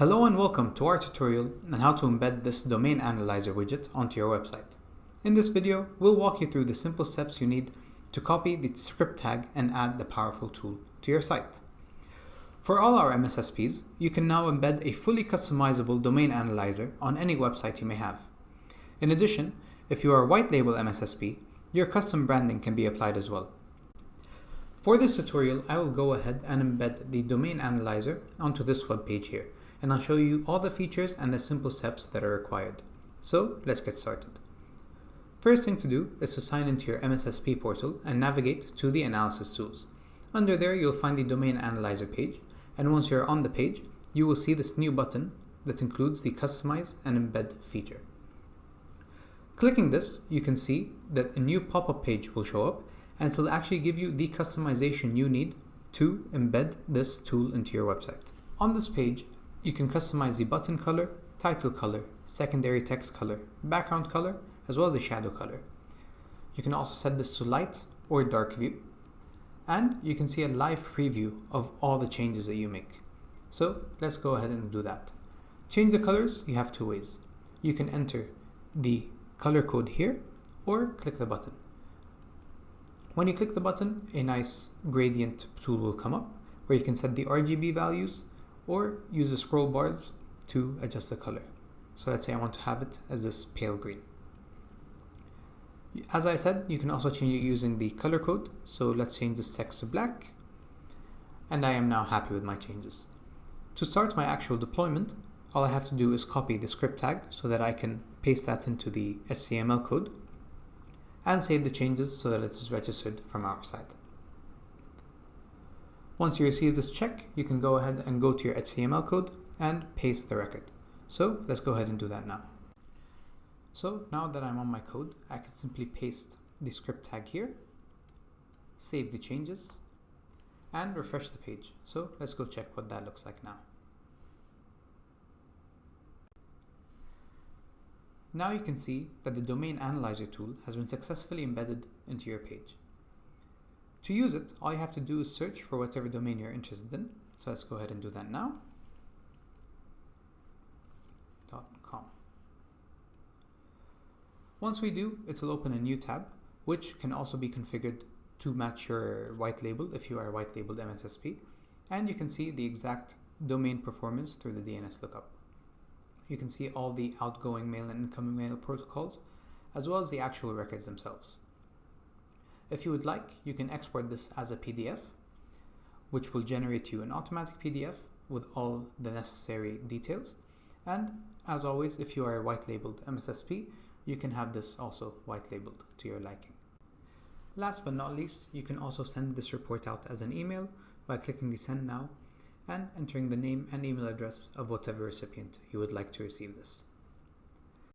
Hello and welcome to our tutorial on how to embed this DomainAnalyzer widget onto your website. In this video, we'll walk you through the simple steps you need to copy the script tag and add the powerful tool to your site. For all our MSSPs, you can now embed a fully customizable domain analyzer on any website you may have. In addition, if you are a white label MSSP, your custom branding can be applied as well. For this tutorial, I will go ahead and embed the DomainAnalyzer onto this web page here, and I'll show you all the features and the simple steps that are required. So let's get started. First thing to do is to sign into your MSSP portal and navigate to the analysis tools. Under there, you'll find the DomainAnalyzer page, and once you're on the page, you will see this new button that includes the Customize and Embed feature. Clicking this, you can see that a new pop-up page will show up, and it will actually give you the customization you need to embed this tool into your website. On this page, you can customize the button color, title color, secondary text color, background color, as well as the shadow color. You can also set this to light or dark view, and you can see a live preview of all the changes that you make. So let's go ahead and do that. Change the colors, you have two ways. You can enter the color code here or click the button. When you click the button, a nice gradient tool will come up where you can set the RGB values or use the scroll bars to adjust the color. So let's say I want to have it as this pale green. As I said, you can also change it using the color code. So let's change this text to black. And I am now happy with my changes. To start my actual deployment, all I have to do is copy the script tag so that I can paste that into the HTML code and save the changes so that it is registered from our side. Once you receive this check, you can go ahead and go to your HTML code and paste the record. So let's go ahead and do that now. So now that I'm on my code, I can simply paste the script tag here, save the changes, and refresh the page. So let's go check what that looks like now. Now you can see that the DomainAnalyzer tool has been successfully embedded into your page. To use it, all you have to do is search for whatever domain you're interested in. So let's go ahead and do that now. .com. Once we do, it will open a new tab, which can also be configured to match your white label if you are a white labeled MSSP. And you can see the exact domain performance through the DNS lookup. You can see all the outgoing mail and incoming mail protocols, as well as the actual records themselves. If you would like, you can export this as a PDF, which will generate you an automatic PDF with all the necessary details. And as always, if you are a white labeled MSSP, you can have this also white labeled to your liking. Last but not least, you can also send this report out as an email by clicking the Send Now and entering the name and email address of whatever recipient you would like to receive this.